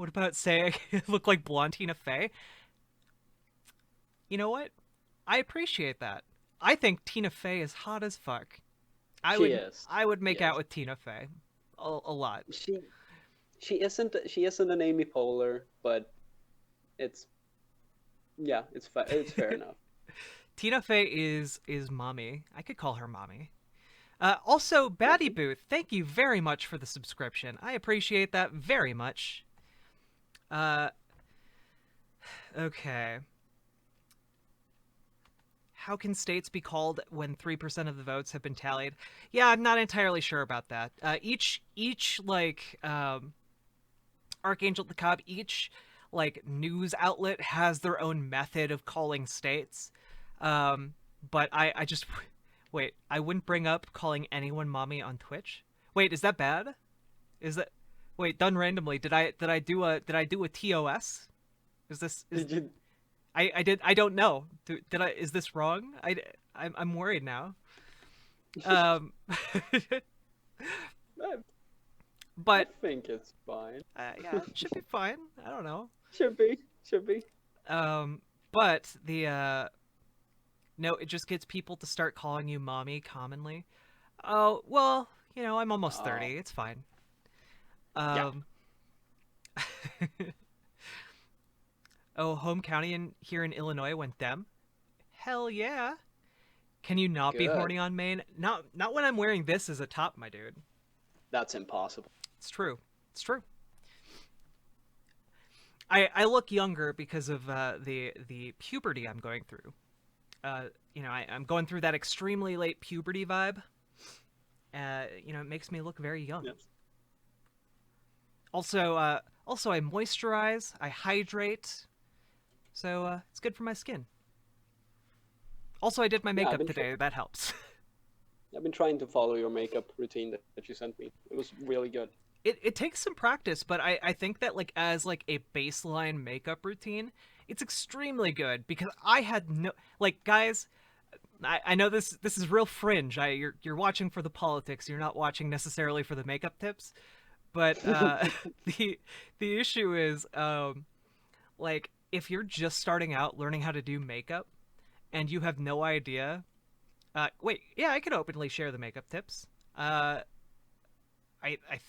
What about saying it looked like blonde Tina Fey? You know what? I appreciate that. I think Tina Fey is hot as fuck. I She would is. I would make out Yes. with Tina Fey a lot. She she isn't an Amy Poehler, but it's yeah, it's fair enough. Tina Fey is mommy. I could call her mommy. Also, Batty Okay. Booth, thank you very much for the subscription. I appreciate that very much. Uh, okay. How can states be called when 3% of the votes have been tallied? Yeah, I'm not entirely sure about that. Each like Archangel the Cobb, each like news outlet has their own method of calling states. Um, but I just wait. I wouldn't bring up calling anyone mommy on Twitch. Wait, is that bad? Is that wait done randomly? Did I do a TOS? Is this is Did you? I did I don't know. Did I is this wrong? I'm worried now. Um, I, I but think it's fine. yeah, it should be fine. I don't know. Should be. Should be. But the no, it just gets people to start calling you mommy commonly. Oh well, I'm almost Oh, 30. It's fine. yeah. Um, oh, home county here in Illinois went Dem. Hell yeah. Can you not be Good. horny on Maine? Not when I'm wearing this as a top, my dude. That's impossible. It's true. It's true. I look younger because of the puberty I'm going through. I'm going through that extremely late puberty vibe. It makes me look very young. Yes. Also I moisturize, I hydrate, so it's good for my skin. Also, I did my Yeah, makeup today. That helps. I've been trying to follow your makeup routine that you sent me. It was really good. It takes some practice, but I think that like as like a baseline makeup routine, it's extremely good because I had no like guys. I know this is real fringe. You're watching for the politics. You're not watching necessarily for the makeup tips. But the the issue is like if you're just starting out learning how to do makeup and you have no idea. Wait, yeah, I could openly share the makeup tips. I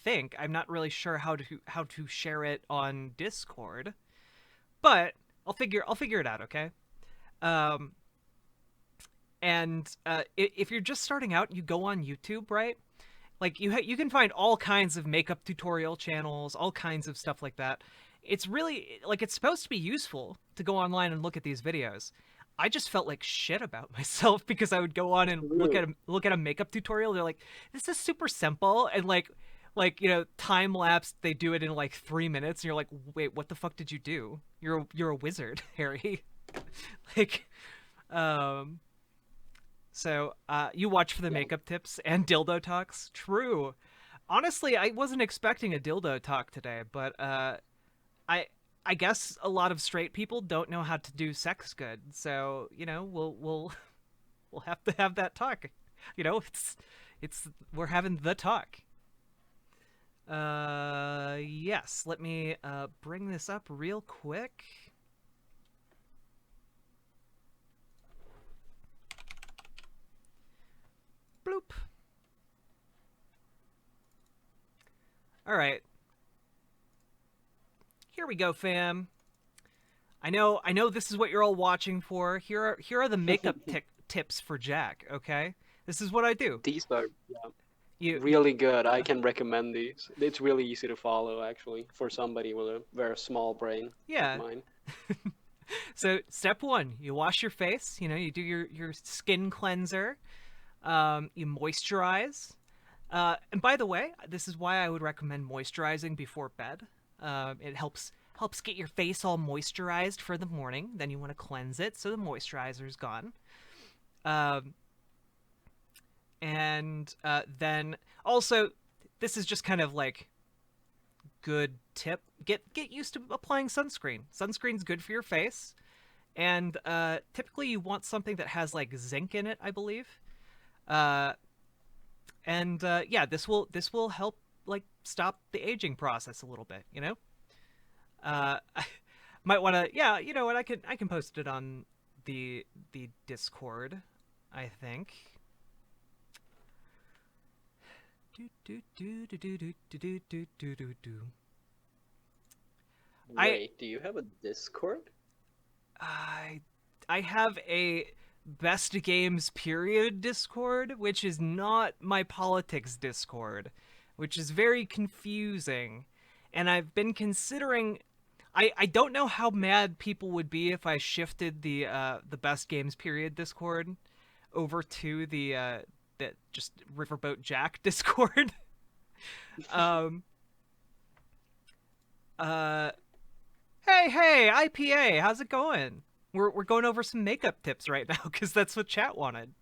think I'm not really sure how to share it on Discord, but I'll figure it out. Okay. Um, and if you're just starting out, you go on YouTube, right? Like you can find all kinds of makeup tutorial channels, all kinds of stuff like that. It's really like it's supposed to be useful to go online and look at these videos. I just felt like shit about myself because I would go on and True. look at a makeup tutorial. They're like, "This is super simple," and like time lapse. They do it in like 3 minutes, and you're like, "Wait, what the fuck did you do? You're a wizard, Harry." like, um, so you watch for the Yeah. makeup tips and dildo talks. True. Honestly, I wasn't expecting a dildo talk today, but I I guess a lot of straight people don't know how to do sex good. So we'll have to have that talk. It's we're having the talk. Yes. Let me bring this up real quick. Bloop. All right. Here we go, fam. I know this is what you're all watching for. Here are the makeup tips for Jack, okay? This is what I do. These are, yeah, You really good. I can recommend these. It's really easy to follow, actually, for somebody with a very small brain like yeah. mine. So step 1, you wash your face, you do your skin cleanser. You moisturize. And by the way, this is why I would recommend moisturizing before bed. It helps get your face all moisturized for the morning. Then you want to cleanse it so the moisturizer's gone. Um, and then also, this is just kind of like good tip. Get used to applying sunscreen. Sunscreen's good for your face, and typically you want something that has like zinc in it, I believe. Uh, and yeah, this will help like stop the aging process a little bit. I might want to. Yeah, you know what? I can post it on the Discord. I think. Do do do do do do do do do do do. I Wait, do you have a Discord? I I have a best games period Discord, which is not my politics Discord, which is very confusing. And I've been considering I don't know how mad people would be if I shifted the best games period Discord over to the just Riverboat Jack Discord. um uh hey, IPA, how's it going? We're going over some makeup tips right now because that's what chat wanted.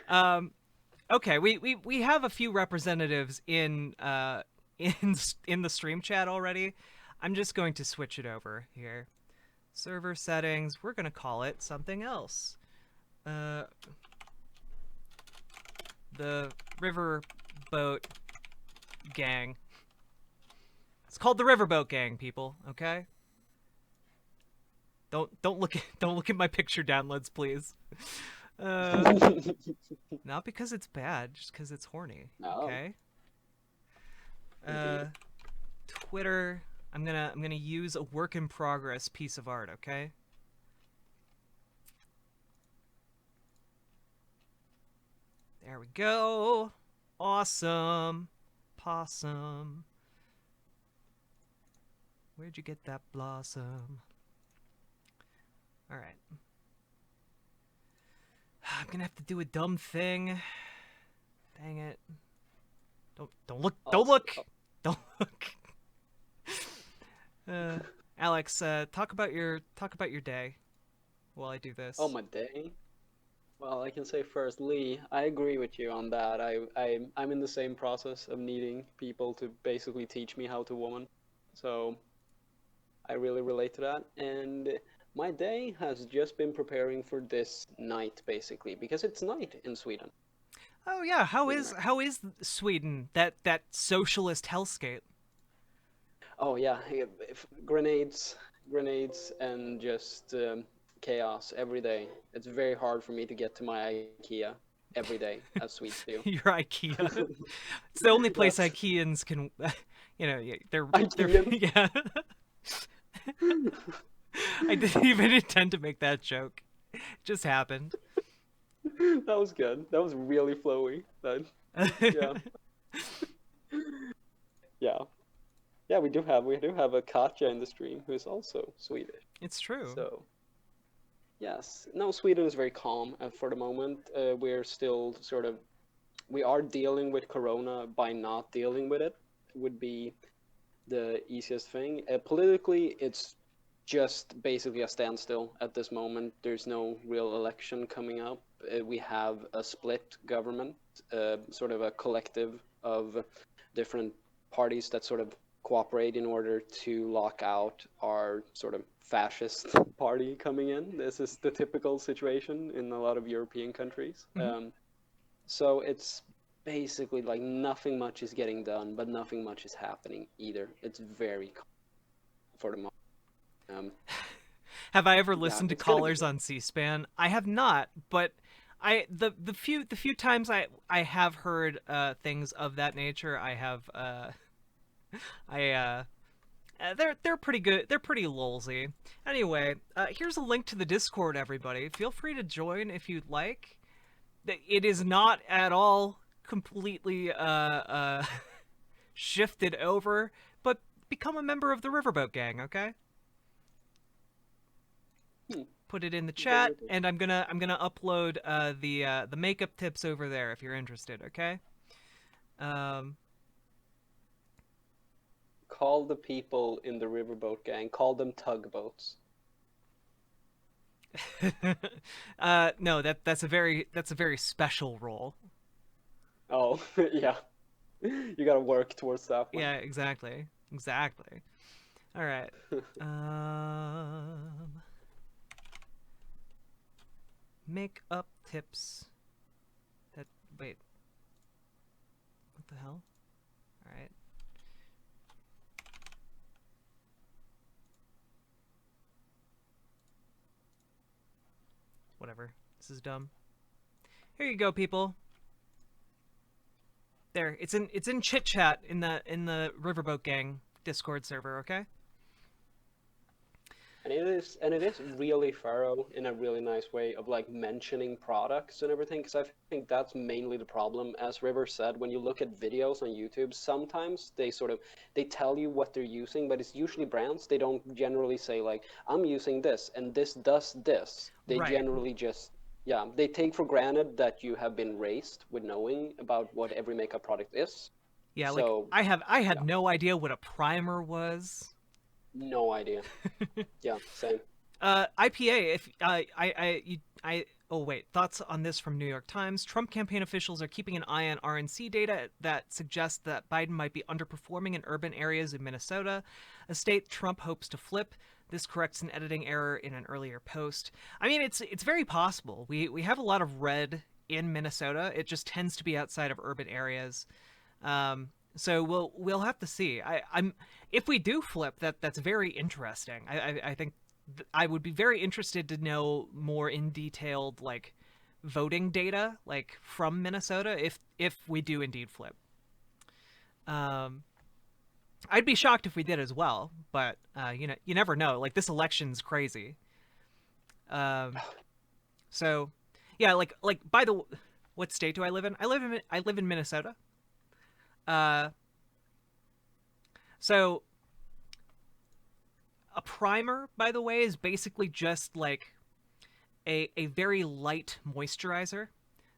Um, okay, we have a few representatives in in the stream chat already. I'm just going to switch it over here. Server settings. We're gonna call it something else. Uh, the Riverboat Gang. It's called the Riverboat Gang, people. Okay. Don't look at my picture downloads, please. Uh, not because it's bad, just because it's horny. No, Okay. indeed. Twitter. I'm gonna use a work in progress piece of art. Okay. There we go. Awesome. Possum. Where'd you get that blossom? All right. I'm gonna have to do a dumb thing. Dang it. Don't look. Don't Also, look. Don't look. Alex, talk about your day while I do oh, this. my day. Well, I can say first, Lee, I agree with you on that. I'm in the same process of needing people to basically teach me how to woman. So I really relate to that. And my day has just been preparing for this night, basically, because it's night in Sweden. Oh yeah, Sweden, right? how is Sweden? That socialist hellscape. Oh yeah, grenades, grenades, and just chaos every day. It's very hard for me to get to my IKEA every day, as Swedes do. Your IKEA. It's the only place That's IKEAns can, yeah, they're IKEA. yeah. I didn't even intend to make that joke. It just happened. That was good. That was really flowy. That, yeah, yeah, yeah. We do have a Katja in the stream who is also Swedish. It's true. So yes, no, Sweden is very calm for the moment. We're still sort of we are dealing with Corona by not dealing with it. Would be the easiest thing. Politically, it's just basically a standstill at this moment. There's no real election coming up. We have a split government, sort of a collective of different parties that sort of cooperate in order to lock out our sort of fascist party coming in. This is the typical situation in a lot of European countries. Hmm. So it's basically like nothing much is getting done, but nothing much is happening either. It's very calm for the moment. Um, Have I ever yeah, listened to it's gonna be callers good. on C-SPAN? I have not, but the few times I have heard things of that nature, I have I they're pretty good. They're pretty lolsy. Anyway, here's a link to the Discord, everybody. Feel free to join if you'd like. It is not at all completely shifted over, but become a member of the Riverboat Gang, okay? Hmm, Put it in the very chat, good. and I'm gonna upload the makeup tips over there if you're interested, okay? Um, Call the people in the riverboat gang. Call them tugboats. no, that's a very special role. Oh, yeah. You gotta work towards that one. Yeah, exactly, exactly. All right. Um, makeup tips. That wait, what the hell? All right. whatever. This is dumb. Here you go, people. There, it's in chit chat in the Riverboat Gang Discord server. Okay. And it is really thorough in a really nice way of like mentioning products and everything, because I think that's mainly the problem. As River said, when you look at videos on YouTube, sometimes they tell you what they're using, but it's usually brands. They don't generally say like, I'm using this and this does this. They Right. generally just, yeah, they take for granted that you have been raised with knowing about what every makeup product is. Yeah, like So I had yeah, no idea what a primer was. no idea. Yeah, same. IPA. If oh wait, thoughts on this from New York Times. Trump campaign officials are keeping an eye on RNC data that suggests that Biden might be underperforming in urban areas in Minnesota, a state Trump hopes to flip. This corrects an editing error in an earlier post. I mean, it's very possible. We have a lot of red in Minnesota. It just tends to be outside of urban areas. So we'll have to see. I'm if we do flip, that's very interesting. I think I would be very interested to know more in detailed like voting data like from Minnesota if we do indeed flip. I'd be shocked if we did as well, but you never know. Like this election's crazy. So yeah, like by the what state do I live in? I live in Minnesota. So a primer, by the way, is basically just like a very light moisturizer.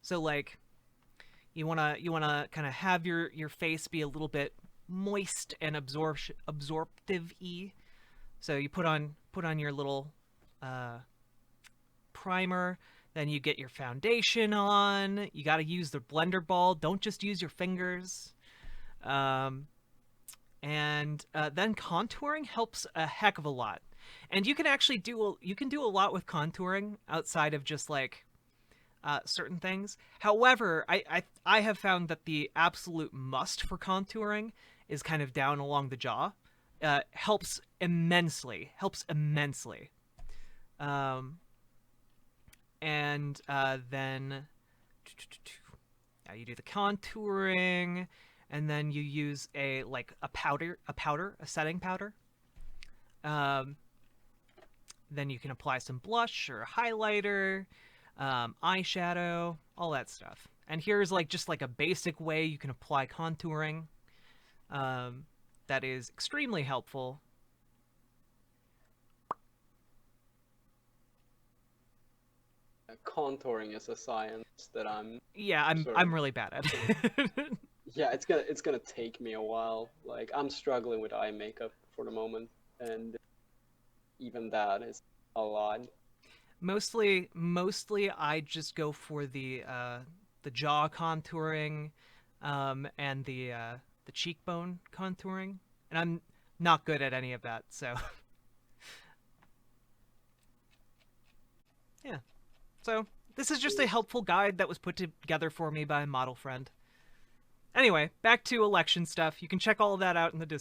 So like you wanna kind of have your face be a little bit moist and absorptive-y. So you put on your little primer, then you get your foundation on. You got to use the blender ball. Don't just use your fingers. And then contouring helps a heck of a lot. And you can actually do a lot with contouring outside of just like certain things. However, I have found that the absolute must for contouring is kind of down along the jaw. Helps immensely. And then you do the contouring, and then you use a setting powder. Then you can apply some blush or highlighter, eyeshadow, all that stuff. And here's like just like a basic way you can apply contouring. That is extremely helpful. Contouring is a science that I'm I'm really bad at it. yeah, it's gonna take me a while. Like I'm struggling with eye makeup for the moment, and even that is a lot. Mostly I just go for the jaw contouring, and the cheekbone contouring, and I'm not good at any of that. So yeah. So this is just a helpful guide that was put together for me by a model friend. Anyway, back to election stuff. You can check all of that out in the Discord.